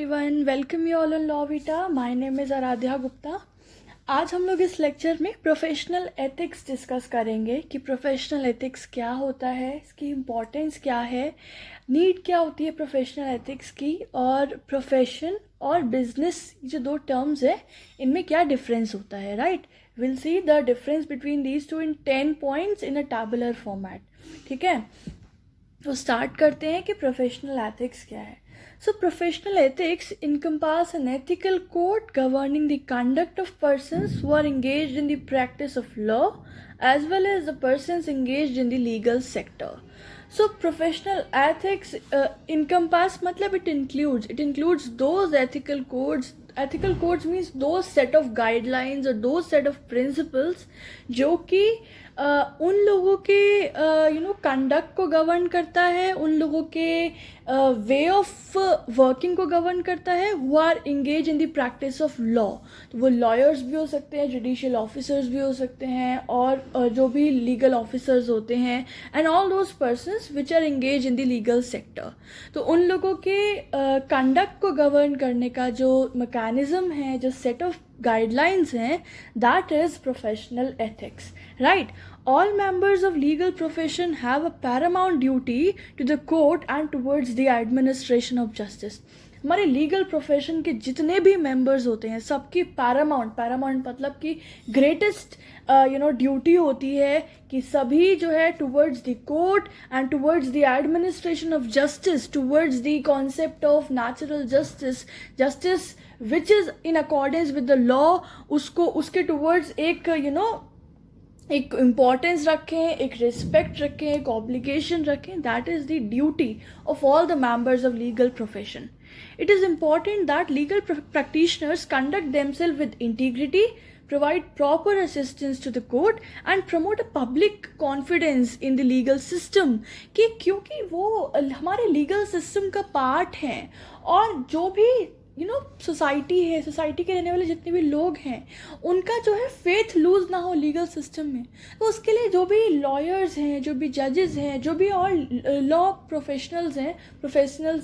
Everyone, welcome you all on Law Vita. My name is Aaradhya Gupta. आज हम लोग इस लेक्चर में प्रोफेशनल एथिक्स डिस्कस करेंगे कि प्रोफेशनल एथिक्स क्या होता है, इसकी इम्पोर्टेंस क्या है, नीड क्या होती है प्रोफेशनल एथिक्स की, और प्रोफेशन और बिजनेस जो दो टर्म्स है इनमें क्या डिफरेंस होता है। Right, will see the difference between these two in 10 points in a tabular format. ठीक है, तो स्टार्ट करते हैं कि प्रोफेशनल एथिक्स क्या है। So professional ethics encompass an ethical code governing the conduct of persons who are engaged in the practice of law as well as the persons engaged in the legal sector. So professional ethics encompass मतलब it includes those ethical codes. Ethical codes means those set of guidelines or those set of principles जो कि उन लोगों के conduct को govern करता है, उन लोगों के वे ऑफ वर्किंग को गवर्न करता है, who are engage in the practice of law. तो वो लॉयर्स भी हो सकते हैं, जुडिशियल ऑफिसर्स भी हो सकते हैं, और जो भी लीगल ऑफिसर्स होते हैं, and all those persons which are engage in the legal sector. तो उन लोगों के कंडक्ट को गवर्न करने का जो मैकेनिज्म है, जो सेट ऑफ guidelines हैं, that is professional ethics. Right, all members of legal profession have a paramount duty to the court and towards the administration of justice. हमारे लीगल प्रोफेशन के जितने भी मेंबर्स होते हैं सबकी पैरामाउंट मतलब कि ग्रेटेस्ट ड्यूटी होती है कि सभी जो है towards the court and towards the administration of justice, towards the concept of natural justice which is in accordance with the law, उसको उसके टुवर्ड्स एक एक इम्पॉर्टेंस रखें, एक रिस्पेक्ट रखें, एक ऑब्लिगेशन रखें. That is the duty of all the members of legal profession. It is important that legal practitioners conduct themselves with integrity, provide proper assistance to the court and promote a public confidence in the legal system. कि क्योंकि वो हमारे legal system का part हैं, और जो भी society है, सोसाइटी के रहने वाले जितने भी लोग हैं उनका जो है फेथ लूज ना हो लीगल सिस्टम में. तो उसके लिए जो भी लॉयर्स हैं, जो भी जजेस हैं, जो भी और लॉ प्रोफेशनल्स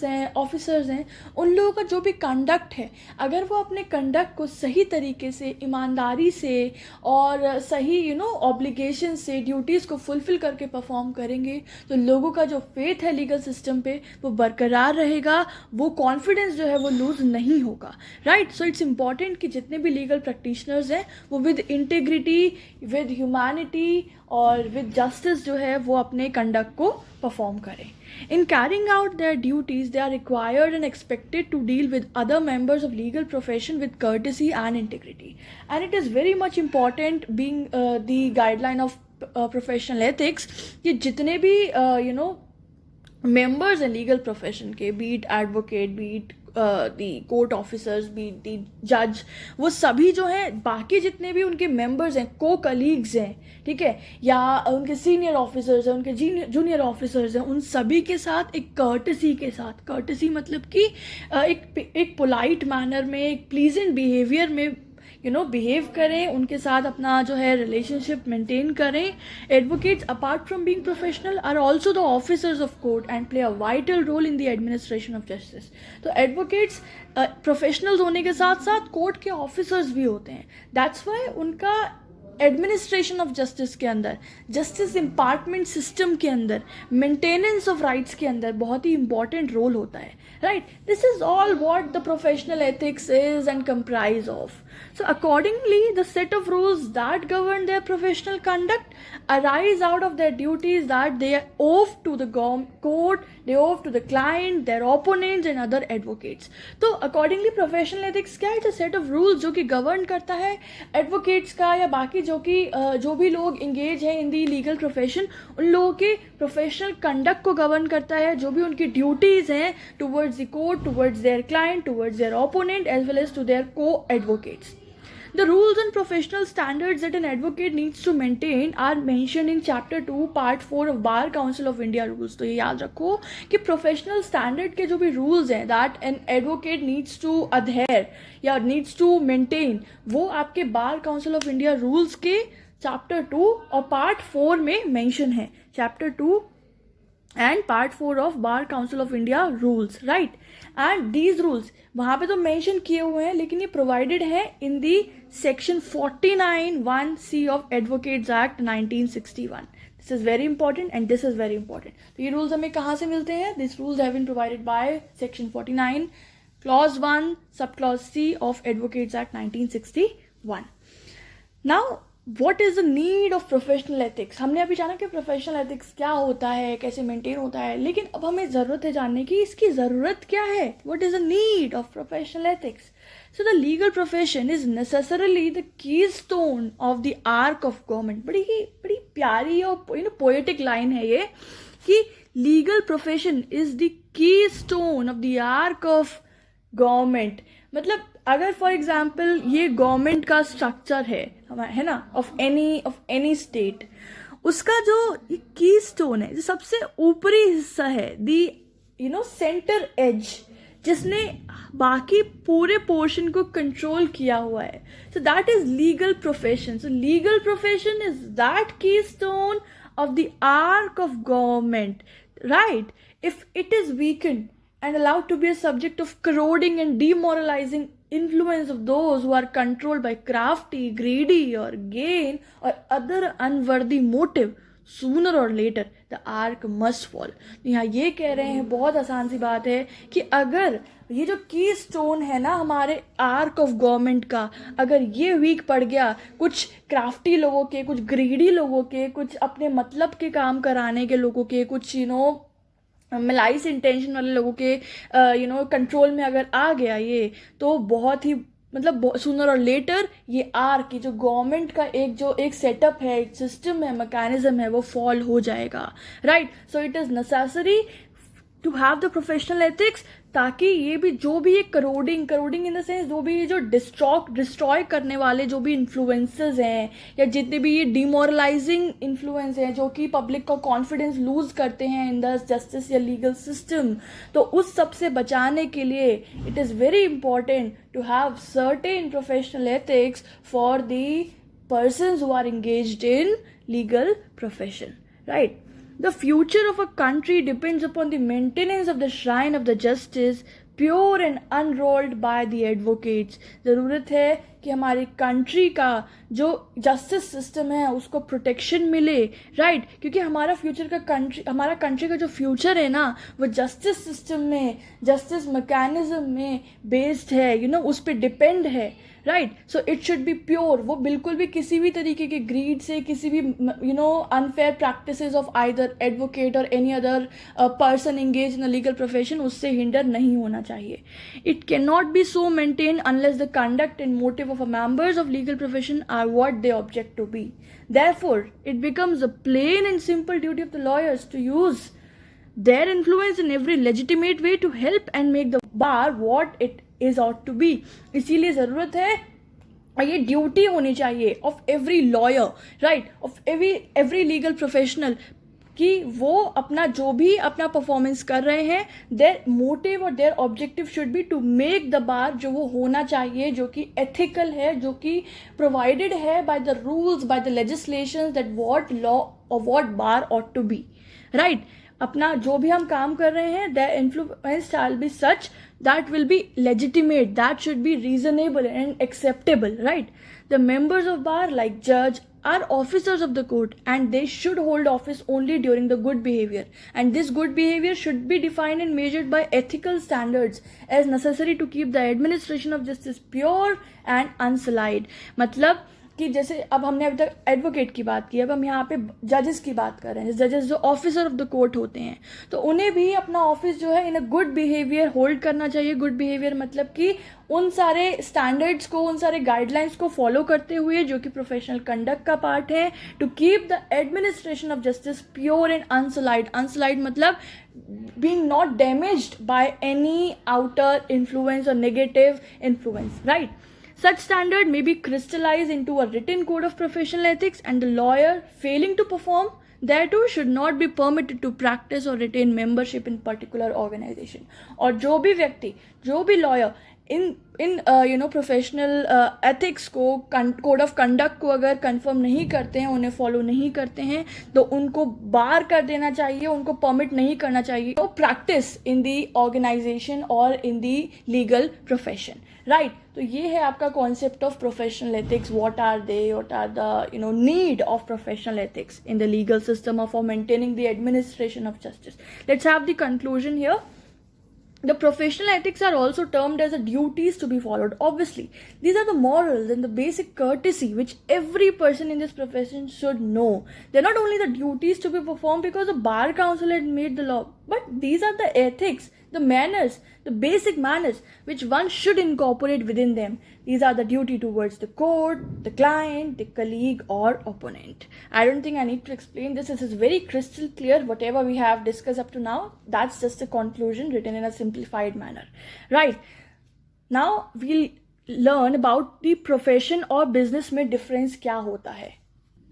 हैं, ऑफिसर्स हैं, उन लोगों का जो भी कंडक्ट है, अगर वो अपने कंडक्ट को सही तरीके से, ईमानदारी से और सही ऑब्लिगेशन से, ड्यूटीज़ को फुलफिल करके परफॉर्म करेंगे, तो लोगों का जो फेथ है लीगल सिस्टम पे वो बरकरार रहेगा, वो कॉन्फिडेंस जो है वो लूज नहीं होगा. राइट, सो इट्स इम्पॉर्टेंट कि जितने भी लीगल प्रैक्टिशनर्स हैं वो विद इंटेग्रिटी, विद ह्यूमैनिटी और विद जस्टिस जो है वो अपने कंडक्ट को परफॉर्म करें. In carrying out their duties, they are required and expected to deal with other members of legal profession with courtesy and integrity. And it is very much important, being the guideline of professional ethics, कि जितने भी members हैं legal profession के, beat advocate, beat दी court officers, beat दी जज, वो सभी जो हैं, बाकी जितने भी उनके मेंबर्स हैं, को कलीग्स हैं, ठीक है, या उनके सीनियर ऑफिसर्स हैं, उनके जूनियर ऑफिसर्स हैं, उन सभी के साथ एक कर्टसी के साथ, कर्टसी मतलब कि एक पोलाइट मैनर में, एक प्लीजेंट बिहेवियर में बिहेव करें, उनके साथ अपना जो है रिलेशनशिप मेंटेन करें. Advocates apart from being professional are also the officers of court and play a vital role in the administration of justice. तो एडवोकेट्स प्रोफेशनल्स होने के साथ साथ कोर्ट के ऑफिसर्स भी होते हैं. दैट्स वाई उनका एडमिनिस्ट्रेशन ऑफ जस्टिस के अंदर, जस्टिस इम्पार्टमेंट सिस्टम के अंदर, मेंटेनेंस ऑफ राइट्स के अंदर बहुत ही इंपॉर्टेंट रोल होता है. Right, this is all what the professional ethics is and comprise of. So accordingly, the set of rules that govern their professional conduct arise out of their duties that they owe to the court, they owe to the client, their opponents and other advocates. तो accordingly professional ethics क्या है? It's a set of rules जो कि govern करता है advocates का या बाकी जो भी लोग engage हैं in the legal profession, उन लोगों के professional conduct को govern करता है, जो भी उनकी duties हैं towards the court, towards their client, towards their opponent as well as to their co-advocates. The rules and professional standards that an advocate needs to maintain are mentioned in Chapter 2, Part 4 of Bar Council of India Rules. तो ये याद रखो कि professional standard के जो भी rules हैं that an advocate needs to adhere या नीड्स टू मेंटेन, वो आपके bar council of India rules के चैप्टर 2 और पार्ट 4 में मेंशन है. Chapter 2 and part 4 of Bar Council of India rules, right? And these rules वहाँ पे तो mention किए हुए हैं, लेकिन ये provided है in the section 49(1)(c) of Advocates Act 1961. This is very important and this is very important. तो ये rules हमें कहाँ से मिलते हैं? These rules have been provided by section 49 clause 1 subclause C of Advocates Act 1961. Now what is the need of professional ethics? हमने अभी जाना कि प्रोफेशनल एथिक्स क्या होता है, कैसे मेंटेन होता है, लेकिन अब हमें ज़रूरत है जानने की इसकी ज़रूरत क्या है. What is the need of professional ethics? So the legal profession is necessarily the keystone of the arc of government. बड़ी प्यारी और पोएटिक लाइन है ये कि legal profession is the keystone of the arc of government. मतलब अगर for example ये government का स्ट्रक्चर है ना, ऑफ एनी स्टेट, उसका जो की स्टोन है, जो सबसे ऊपरी हिस्सा है, दी सेंटर एज, जिसने बाकी पूरे पोर्शन को कंट्रोल किया हुआ है, so that is legal profession. So legal profession is that keystone of the arch of government, right? If it is weakened and allowed to be a subject of corroding and demoralizing influence of those who are controlled by crafty, greedy or gain or other unworthy motive, sooner or later the arc must fall. यहाँ ये कह रहे हैं, बहुत आसान सी बात है, कि अगर ये जो की स्टोन है ना हमारे आर्क ऑफ गवर्नमेंट का, अगर ये वीक पड़ गया कुछ क्राफ्टी लोगों के, कुछ ग्रीडी लोगों के, कुछ अपने मतलब के काम कराने के लोगों के, कुछ मलाइस इंटेंशन वाले लोगों के कंट्रोल में अगर आ गया ये, तो बहुत ही मतलब सूनर और लेटर ये आर्क की जो गवर्नमेंट का एक सेटअप है, एक सिस्टम है, मैकेनिज्म है, वो फॉल हो जाएगा, right? So it is necessary to have the professional ethics, ताकि ये भी जो भी ये करोडिंग इन द सेंस, जो भी ये जो डिस्ट्रॉय करने वाले जो भी इन्फ्लुएंसेस हैं, या जितने भी ये डिमोरलाइजिंग इन्फ्लुएंस हैं जो कि पब्लिक का कॉन्फिडेंस लूज करते हैं इन द जस्टिस या लीगल सिस्टम, तो उस सब से बचाने के लिए it is very important to have certain professional ethics for the persons who are engaged in legal profession, right? The future of a country depends upon the maintenance of the shrine of the justice, pure and unrolled by the advocates. ज़रूरत है कि हमारी country का जो justice system है उसको protection मिले, right? क्योंकि हमारा कंट्री का जो फ्यूचर है ना, वो जस्टिस सिस्टम में, जस्टिस मैकेनिज्म में बेस्ड है, उस पर डिपेंड है, right? So it should be pure. वो बिल्कुल भी किसी भी तरीके के ग्रीड से, किसी भी unfair practices of either advocate or any other person engage in the legal profession, उससे हिंडर नहीं होना चाहिए. It can not be so maintain unless the conduct and motive of members of legal profession are what they object to be. Therefore, it becomes a plain and simple duty of the lawyers to use their influence in every legitimate way to help and make the bar what it is ought to be. इसीलिए ज़रूरत है, और ये duty होनी चाहिए of every lawyer, right, of every legal professional, कि वो अपना जो भी अपना परफॉर्मेंस कर रहे हैं, देयर मोटिव और their objective should be to make the bar, जो वो होना चाहिए, जो कि एथिकल है, जो कि प्रोवाइडेड है by the rules, by the legislation, that what law or what bar ought to be, right? अपना जो भी हम काम कर रहे हैं, the influence shall be such that will be legitimate, that should be reasonable and acceptable, right? The members of bar, like judge, are officers of the court and they should hold office only during the good behavior, and this good behavior should be defined and measured by ethical standards as necessary to keep the administration of justice pure and unsullied. मतलब कि जैसे अब हमने अभी तक advocate की बात की, अब हम यहाँ पे जजेस की बात कर रहे हैं. जजेस जो ऑफिसर ऑफ द कोर्ट होते हैं, तो उन्हें भी अपना ऑफिस जो है इन अ गुड बिहेवियर होल्ड करना चाहिए. गुड बिहेवियर मतलब कि उन सारे स्टैंडर्ड्स को, उन सारे गाइडलाइंस को फॉलो करते हुए, जो कि प्रोफेशनल कंडक्ट का पार्ट है, to keep the administration of justice pure and unsullied. Unsullied मतलब being not damaged by any outer influence or negative influence, right? Such standard may be crystallized into a written code of professional ethics, and the lawyer failing to perform thereto should not be permitted to practice or retain membership in particular organization. और जो भी व्यक्ति, जो भी lawyer in professional ethics को, code of conduct को अगर confirm नहीं करते हैं, उन्हें फॉलो नहीं करते हैं, तो उनको बार कर देना चाहिए, उनको परमिट नहीं करना चाहिए तो प्रैक्टिस इन दी ऑर्गेनाइजेशन और in the legal profession, right. तो ये है आपका concept of professional ethics. What are the need of professional ethics in the legal system और for maintaining the administration of justice. Let's have the conclusion here. The professional ethics are also termed as the duties to be followed. Obviously, these are the morals and the basic courtesy which every person in this profession should know. They're not only the duties to be performed because the bar council had made the law, but these are the ethics, the manners, the basic manners which one should incorporate within them. These are the duty towards the court, the client, the colleague or opponent. I don't think I need to explain this. This is very crystal clear. Whatever we have discussed up to now, that's just a conclusion written in a simplified manner. Right. Now we'll learn about the profession or business में difference क्या होता है.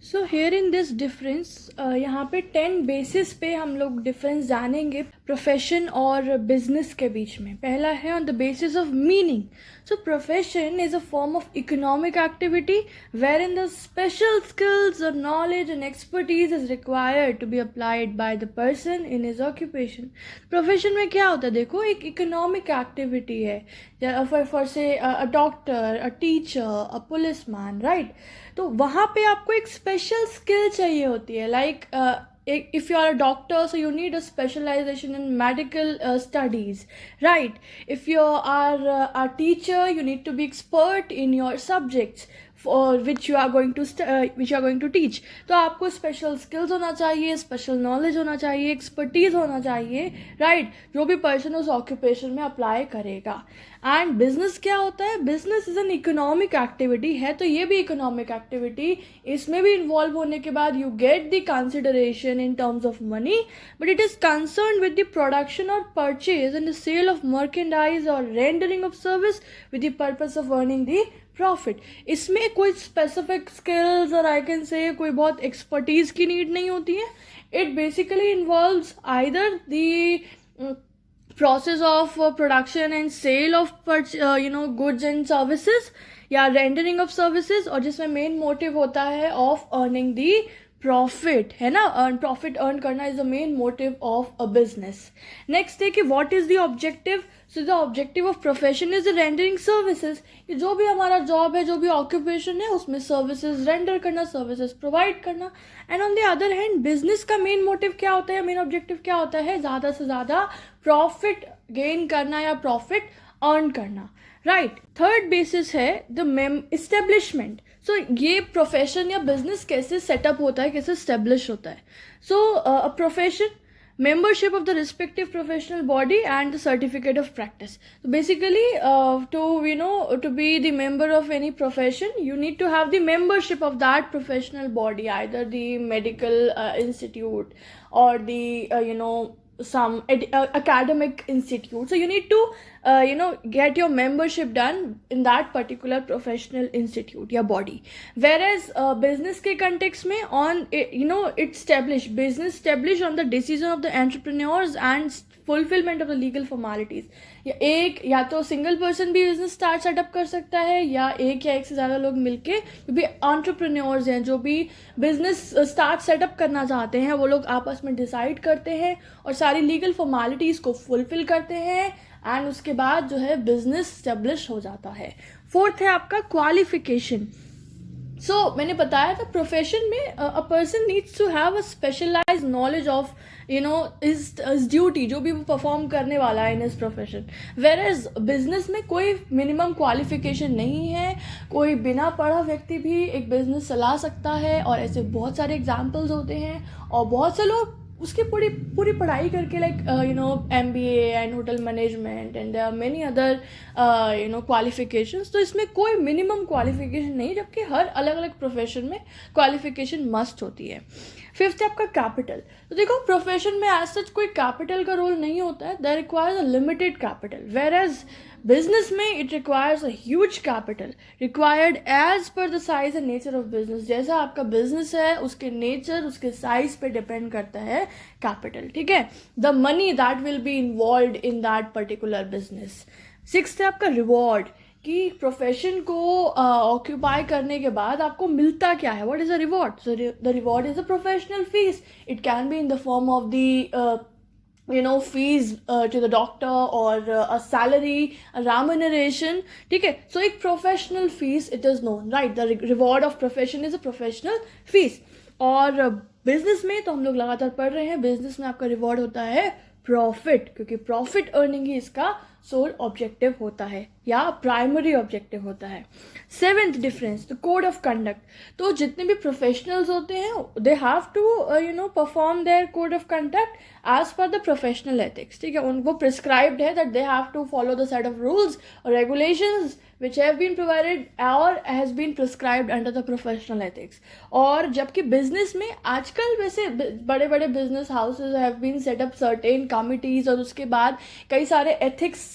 So here in this difference, यहाँ पे 10 basis पे हम लोग difference जानेंगे प्रोफेशन और बिजनेस के बीच में. पहला है on the basis of meaning. So profession is a form of economic activity where in the special skills और knowledge and expertise is required to be applied by the person in his occupation. Profession में क्या होता है, देखो एक economic activity है, for से a doctor, a teacher, a police man, right. तो वहाँ पे आपको एक स्पेशल स्किल चाहिए होती है. Like if you are a doctor, so you need a specialization in medical studies, right? If you are a teacher, you need to be expert in your subjects for which you are going to teach. तो आपको special skills होना चाहिए, special knowledge होना चाहिए, expertise होना चाहिए, right, जो भी पर्सन उस ऑक्यूपेशन में अप्लाई करेगा. एंड बिजनेस क्या होता है, business is an economic activity है, तो ये भी इकोनॉमिक एक्टिविटी. इसमें भी इन्वॉल्व होने के बाद you get the consideration in terms of money, but it is concerned with the production or purchase and the sale of merchandise or rendering of service with the purpose of earning the profit. इसमें कोई specific skills और I can say कोई बहुत expertise की need नहीं होती है. It basically involves either the process of production and sale of goods and services या rendering of services, और जिसमें मेन मोटिव होता है ऑफ अर्निंग दी प्रॉफिट, है ना. प्रॉफिट अर्न करना is the main motive of a business. Next है कि what is the objective. So the objective of profession is the rendering services. जो भी हमारा जॉब है, जो भी ऑक्यूपेशन है, उसमें सर्विसेज रेंडर करना, सर्विसेज प्रोवाइड करना. And on the other hand business का मेन मोटिव क्या होता है, मेन ऑब्जेक्टिव क्या होता है, ज़्यादा से ज़्यादा प्रॉफिट गेन करना या प्रॉफिट अर्न करना, राइट. थर्ड बेसिस है द एस्टेब्लिशमेंट. सो ये प्रोफेशन या बिजनेस कैसे सेटअप होता है, कैसे स्टेब्लिश होता है. So a profession, membership of the respective professional body and the certificate of practice. So basically to be the member of any profession, you need to have the membership of that professional body, either the medical institute or the some academic institute. So you need to get your membership done in that particular professional institute या body. Whereas business के context में on business established on the decision of the entrepreneurs and fulfillment of the legal formalities. या तो single person भी business start setup कर सकता है, या एक से ज़्यादा लोग मिलके, जो भी एंटरप्रेन्योर्स हैं, जो भी बिजनेस स्टार्ट सेटअप करना चाहते हैं, वो लोग आपस में डिसाइड करते हैं और सारी लीगल फॉर्मेलिटीज़ को फुलफिल करते हैं, एंड उसके बाद जो है बिजनेस स्टेब्लिश हो जाता है. फोर्थ है आपका क्वालिफिकेशन. मैंने बताया था प्रोफेशन में a person needs to have a specialized knowledge of is duty, जो भी वो परफॉर्म करने वाला है इन इस प्रोफेशन. वेर एज बिजनेस में कोई मिनिमम क्वालिफिकेशन नहीं है, कोई बिना पढ़ा व्यक्ति भी एक बिजनेस चला सकता है, और ऐसे बहुत सारे एग्जाम्पल्स होते हैं. और बहुत से लोग उसकी पूरी पढ़ाई करके like MBA and hotel management and there are many other qualifications. तो इसमें कोई मिनिमम क्वालिफिकेशन नहीं, जबकि हर अलग अलग प्रोफेशन में क्वालिफिकेशन मस्ट होती है. फिफ्थ है आपका कैपिटल. तो देखो प्रोफेशन में एज सच कोई कैपिटल का रोल नहीं होता है, that requires a limited capital. Whereas business में it requires a huge capital required as per the size and nature of business. जैसा आपका बिजनेस है, उसके नेचर, उसके साइज पे डिपेंड करता है कैपिटल, ठीक है. The money that will be involve in that particular business. Sixth है आपका रिवॉर्ड, कि प्रोफेशन को ऑक्यूपाई करने के बाद आपको मिलता क्या है, what is the reward. The reward is a professional fees. It can be in the form of the fees to the doctor, or a salary, a remuneration. ठीक है, so एक professional fees it is known, right? The reward of profession is a professional fees. और business में तो हम लोग लगातार पढ़ रहे हैं, बिजनेस में आपका रिवॉर्ड होता है प्रॉफिट, क्योंकि प्रॉफिट अर्निंग ही इसका सोल ऑब्जेक्टिव होता है या प्राइमरी ऑब्जेक्टिव होता है. Seventh difference, the code of conduct. तो जितने भी प्रोफेशनल्स होते हैं they have to perform their code of conduct as per the professional ethics. ठीक है, उनको प्रिस्क्राइब्ड है that they have to follow the set of rules और regulations which have been provided or has been prescribed under the professional ethics. और जबकि business में आजकल वैसे बड़े बड़े business houses have been set up certain committees, और उसके बाद कई सारे ethics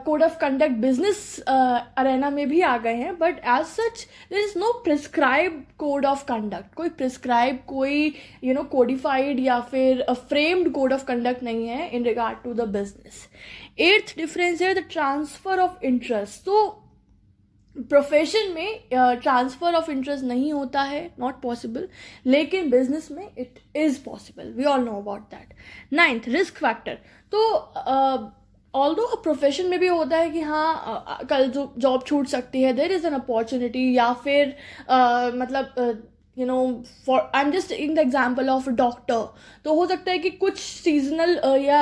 code of conduct business arena में भी आ गए हैं, but as such there is no prescribe code of conduct. कोई प्रिस्क्राइब, कोई कोडिफाइड या फिर फ्रेम्ड कोड ऑफ कंडक्ट नहीं है in regard to the business. Eighth difference है द ट्रांसफर ऑफ इंटरेस्ट. तो प्रोफेशन में ट्रांसफर ऑफ इंटरेस्ट नहीं होता है, नॉट पॉसिबल, लेकिन बिजनेस में it is possible. We all know about that. Ninth, risk factor. तो ऑल्दो प्रोफेशन में भी होता है कि हाँ कल जो जॉब छूट सकती है, देयर इज एन अपॉर्चुनिटी, या फिर मतलब for I am just taking the example of doctor. तो हो सकता है कि कुछ सीजनल या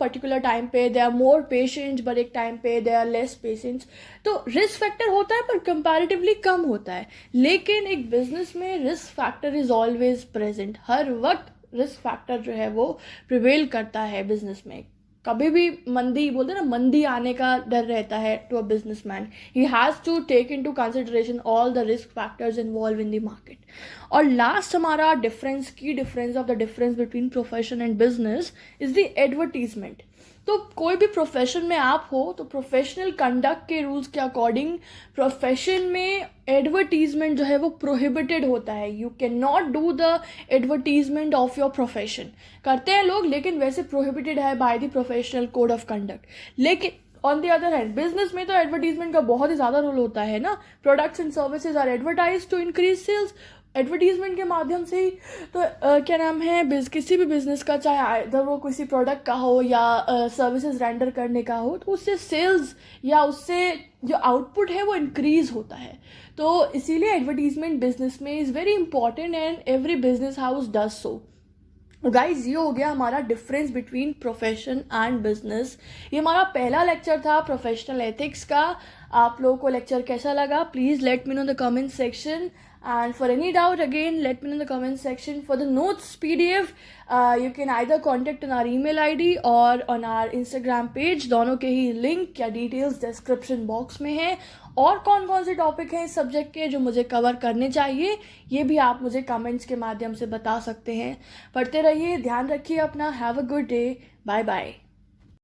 पर्टिकुलर टाइम पे they are more patients, but एक टाइम पे दे आर लेस पेशेंट्स. तो रिस्क फैक्टर होता है पर कंपैरेटिवली कम होता है. लेकिन एक बिजनेस में risk factor is always present. हर वक्त रिस्क फैक्टर जो है वो प्रिवेल करता है बिजनेस में. कभी भी मंदी बोलते हैं ना, मंदी आने का डर रहता है to a businessman. He has to take in to consideration all the risk factors involve in the market. और लास्ट हमारा difference, key difference of the difference between profession and business is the advertisement. तो कोई भी profession में आप हो तो professional conduct के रूल्स के अकॉर्डिंग प्रोफेशन में एडवर्टीजमेंट जो है वो प्रोहिबिटेड होता है. You can not do the advertisement of your profession. करते हैं लोग, लेकिन वैसे प्रोहिबिटेड है by the professional code of conduct. लेकिन on the other hand business में तो एडवर्टीजमेंट का बहुत ही ज़्यादा रोल होता है ना. Products and services are advertise to increase sales. Advertisement के माध्यम से ही तो क्या नाम है, किसी भी बिजनेस का, चाहे इधर वो किसी प्रोडक्ट का हो या सर्विसेज रेंडर करने का हो, तो उससे सेल्स या उससे जो आउटपुट है वो इंक्रीज होता है. तो इसीलिए एडवर्टीजमेंट बिजनेस में is very important and every business house does so. Guys, ये हो गया हमारा difference between profession and business. ये हमारा पहला लेक्चर था प्रोफेशनल एथिक्स का. आप लोगों को लेक्चर कैसा लगा, please let me know the comment section. And for any doubt, again, let me know in the comment section. For the notes PDF, you can either contact on our email ID or on our Instagram page. दोनों के ही link या details description box में है. और कौन कौन से topic हैं इस सब्जेक्ट के जो मुझे कवर करने चाहिए, ये भी आप मुझे कमेंट्स के माध्यम से बता सकते हैं. पढ़ते रहिए, ध्यान रखिए अपना. Have a good day. Bye bye.